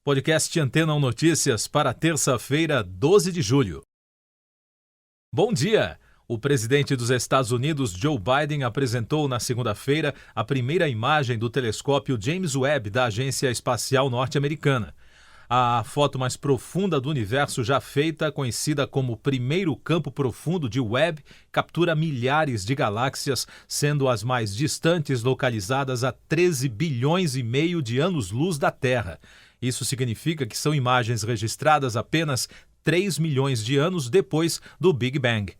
Podcast Antena 1 Notícias para terça-feira, 12 de julho. Bom dia! O presidente dos Estados Unidos, Joe Biden, apresentou na segunda-feira a primeira imagem do telescópio James Webb da Agência Espacial Norte-Americana. A foto mais profunda do universo já feita, conhecida como primeiro campo profundo de Webb, captura milhares de galáxias, sendo as mais distantes localizadas a 13 bilhões e meio de anos-luz da Terra. Isso significa que são imagens registradas apenas 3 milhões de anos depois do Big Bang.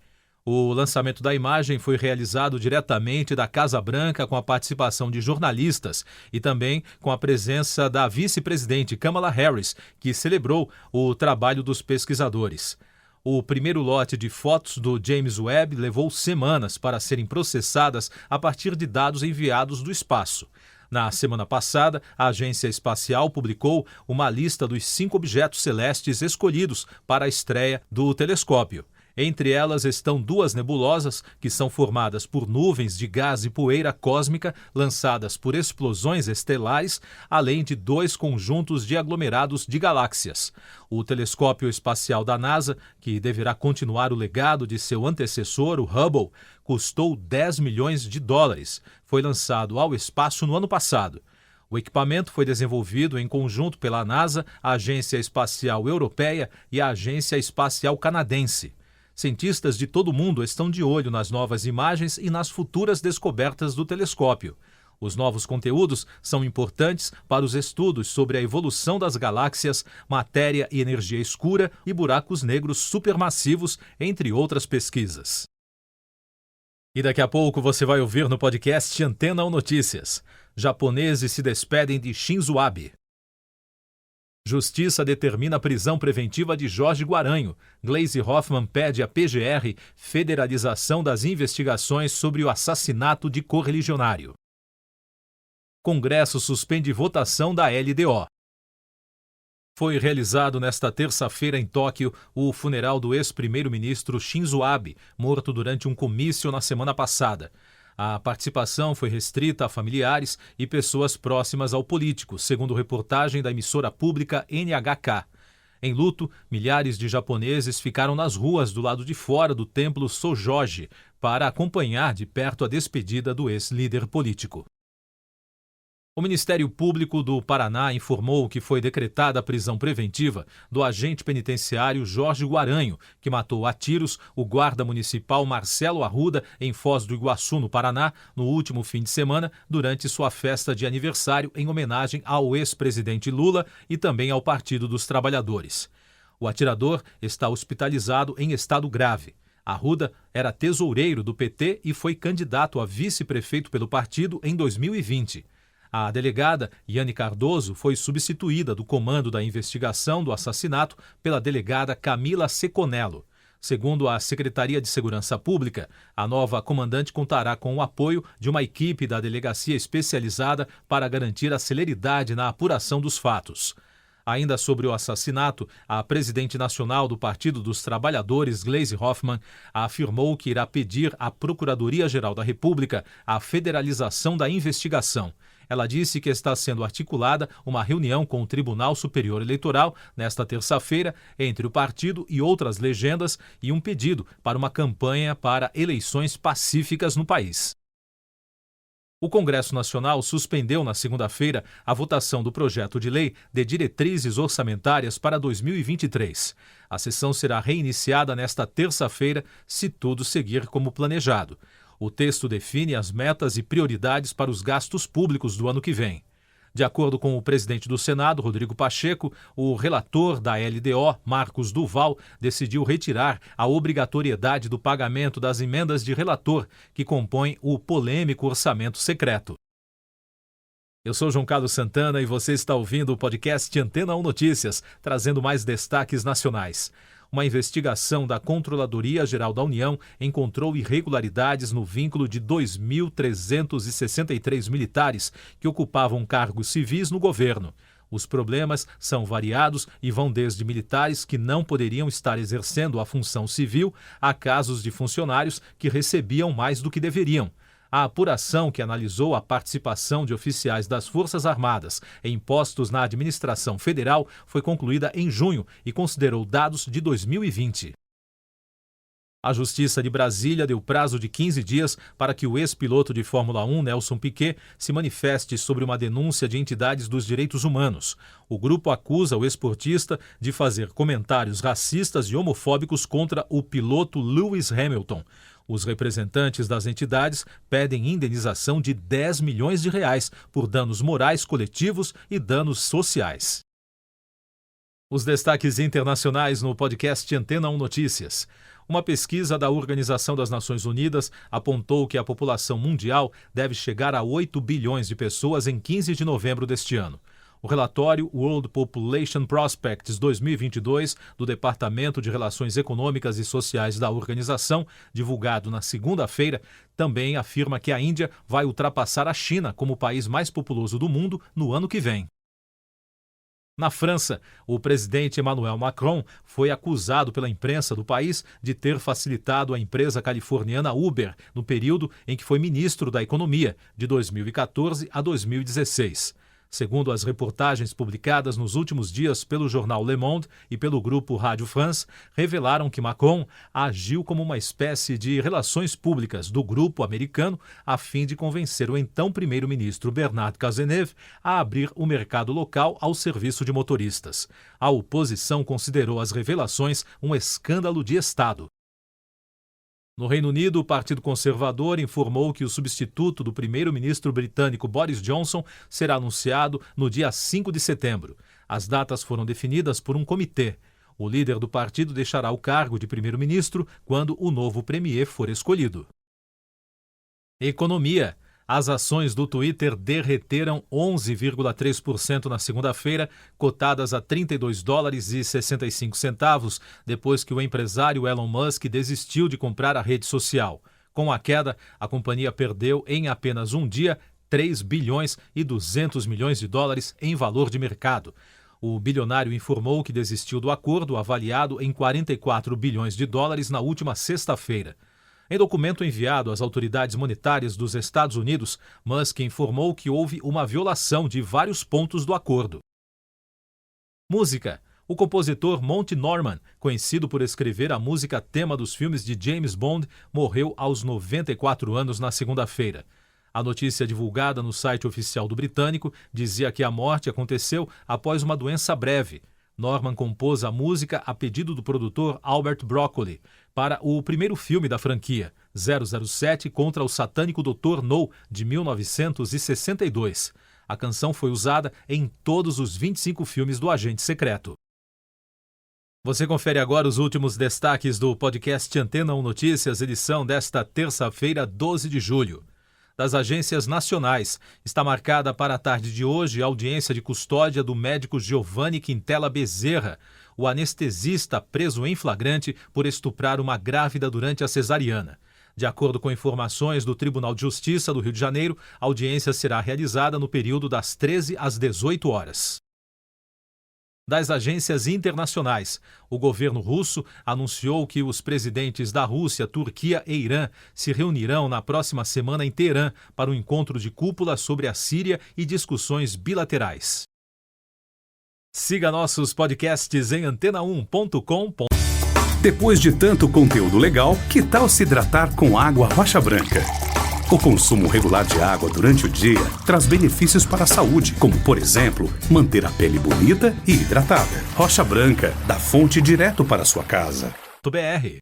O lançamento da imagem foi realizado diretamente da Casa Branca com a participação de jornalistas e também com a presença da vice-presidente Kamala Harris, que celebrou o trabalho dos pesquisadores. O primeiro lote de fotos do James Webb levou semanas para serem processadas a partir de dados enviados do espaço. Na semana passada, a Agência Espacial publicou uma lista dos 5 objetos celestes escolhidos para a estreia do telescópio. Entre elas estão 2 nebulosas, que são formadas por nuvens de gás e poeira cósmica lançadas por explosões estelares, além de 2 conjuntos de aglomerados de galáxias. O telescópio espacial da NASA, que deverá continuar o legado de seu antecessor, o Hubble, custou 10 milhões de dólares. Foi lançado ao espaço no ano passado. O equipamento foi desenvolvido em conjunto pela NASA, a Agência Espacial Europeia e a Agência Espacial Canadense. Cientistas de todo o mundo estão de olho nas novas imagens e nas futuras descobertas do telescópio. Os novos conteúdos são importantes para os estudos sobre a evolução das galáxias, matéria e energia escura e buracos negros supermassivos, entre outras pesquisas. E daqui a pouco você vai ouvir no podcast Antena 1 Notícias. Japoneses se despedem de Shinzo Abe. Justiça determina a prisão preventiva de Jorge Guaranho. Gleisi Hoffmann pede à PGR federalização das investigações sobre o assassinato de correligionário. Congresso suspende votação da LDO. Foi realizado nesta terça-feira em Tóquio o funeral do ex-primeiro-ministro Shinzo Abe, morto durante um comício na semana passada. A participação foi restrita a familiares e pessoas próximas ao político, segundo reportagem da emissora pública NHK. Em luto, milhares de japoneses ficaram nas ruas do lado de fora do templo Sojoji para acompanhar de perto a despedida do ex-líder político. O Ministério Público do Paraná informou que foi decretada a prisão preventiva do agente penitenciário Jorge Guaranho, que matou a tiros o guarda municipal Marcelo Arruda em Foz do Iguaçu, no Paraná, no último fim de semana, durante sua festa de aniversário em homenagem ao ex-presidente Lula e também ao Partido dos Trabalhadores. O atirador está hospitalizado em estado grave. Arruda era tesoureiro do PT e foi candidato a vice-prefeito pelo partido em 2020. A delegada Yane Cardoso foi substituída do comando da investigação do assassinato pela delegada Camila Seconello. Segundo a Secretaria de Segurança Pública, a nova comandante contará com o apoio de uma equipe da delegacia especializada para garantir a celeridade na apuração dos fatos. Ainda sobre o assassinato, a presidente nacional do Partido dos Trabalhadores, Gleisi Hoffmann, afirmou que irá pedir à Procuradoria-Geral da República a federalização da investigação. Ela disse que está sendo articulada uma reunião com o Tribunal Superior Eleitoral nesta terça-feira entre o partido e outras legendas e um pedido para uma campanha para eleições pacíficas no país. O Congresso Nacional suspendeu na segunda-feira a votação do projeto de lei de diretrizes orçamentárias para 2023. A sessão será reiniciada nesta terça-feira, se tudo seguir como planejado. O texto define as metas e prioridades para os gastos públicos do ano que vem. De acordo com o presidente do Senado, Rodrigo Pacheco, o relator da LDO, Marcos Duval, decidiu retirar a obrigatoriedade do pagamento das emendas de relator, que compõem o polêmico orçamento secreto. Eu sou João Carlos Santana e você está ouvindo o podcast Antena 1 Notícias, trazendo mais destaques nacionais. Uma investigação da Controladoria-Geral da União encontrou irregularidades no vínculo de 2.363 militares que ocupavam cargos civis no governo. Os problemas são variados e vão desde militares que não poderiam estar exercendo a função civil a casos de funcionários que recebiam mais do que deveriam. A apuração que analisou a participação de oficiais das Forças Armadas em postos na administração federal foi concluída em junho e considerou dados de 2020. A Justiça de Brasília deu prazo de 15 dias para que o ex-piloto de Fórmula 1, Nelson Piquet, se manifeste sobre uma denúncia de entidades dos direitos humanos. O grupo acusa o esportista de fazer comentários racistas e homofóbicos contra o piloto Lewis Hamilton. Os representantes das entidades pedem indenização de R$10 milhões por danos morais coletivos e danos sociais. Os destaques internacionais no podcast Antena 1 Notícias. Uma pesquisa da Organização das Nações Unidas apontou que a população mundial deve chegar a 8 bilhões de pessoas em 15 de novembro deste ano. O relatório World Population Prospects 2022 do Departamento de Relações Econômicas e Sociais da organização, divulgado na segunda-feira, também afirma que a Índia vai ultrapassar a China como o país mais populoso do mundo no ano que vem. Na França, o presidente Emmanuel Macron foi acusado pela imprensa do país de ter facilitado a empresa californiana Uber no período em que foi ministro da Economia, de 2014 a 2016. Segundo as reportagens publicadas nos últimos dias pelo jornal Le Monde e pelo grupo Radio France, revelaram que Macron agiu como uma espécie de relações públicas do grupo americano a fim de convencer o então primeiro-ministro Bernard Cazeneuve a abrir o mercado local ao serviço de motoristas. A oposição considerou as revelações um escândalo de Estado. No Reino Unido, o Partido Conservador informou que o substituto do primeiro-ministro britânico Boris Johnson será anunciado no dia 5 de setembro. As datas foram definidas por um comitê. O líder do partido deixará o cargo de primeiro-ministro quando o novo premier for escolhido. Economia. As ações do Twitter derreteram 11,3% na segunda-feira, cotadas a $32,65, depois que o empresário Elon Musk desistiu de comprar a rede social. Com a queda, a companhia perdeu em apenas um dia $3 bilhões e 200 milhões em valor de mercado. O bilionário informou que desistiu do acordo avaliado em $44 bilhões na última sexta-feira. Em documento enviado às autoridades monetárias dos Estados Unidos, Musk informou que houve uma violação de vários pontos do acordo. Música. O compositor Monty Norman, conhecido por escrever a música tema dos filmes de James Bond, morreu aos 94 anos na segunda-feira. A notícia divulgada no site oficial do britânico dizia que a morte aconteceu após uma doença breve. Norman compôs a música a pedido do produtor Albert Broccoli para o primeiro filme da franquia, 007 contra o satânico Dr. No, de 1962. A canção foi usada em todos os 25 filmes do Agente Secreto. Você confere agora os últimos destaques do podcast Antena 1 Notícias, edição desta terça-feira, 12 de julho. Das agências nacionais, está marcada para a tarde de hoje a audiência de custódia do médico Giovanni Quintela Bezerra, o anestesista preso em flagrante por estuprar uma grávida durante a cesariana. De acordo com informações do Tribunal de Justiça do Rio de Janeiro, a audiência será realizada no período das 13 às 18 horas. Das agências internacionais, o governo russo anunciou que os presidentes da Rússia, Turquia e Irã se reunirão na próxima semana em Teherã para um encontro de cúpula sobre a Síria e discussões bilaterais. Siga nossos podcasts em antena1.com. Depois de tanto conteúdo legal, que tal se hidratar com água Rocha Branca? O consumo regular de água durante o dia traz benefícios para a saúde, como, por exemplo, manter a pele bonita e hidratada. Rocha Branca, da fonte direto para a sua casa. .br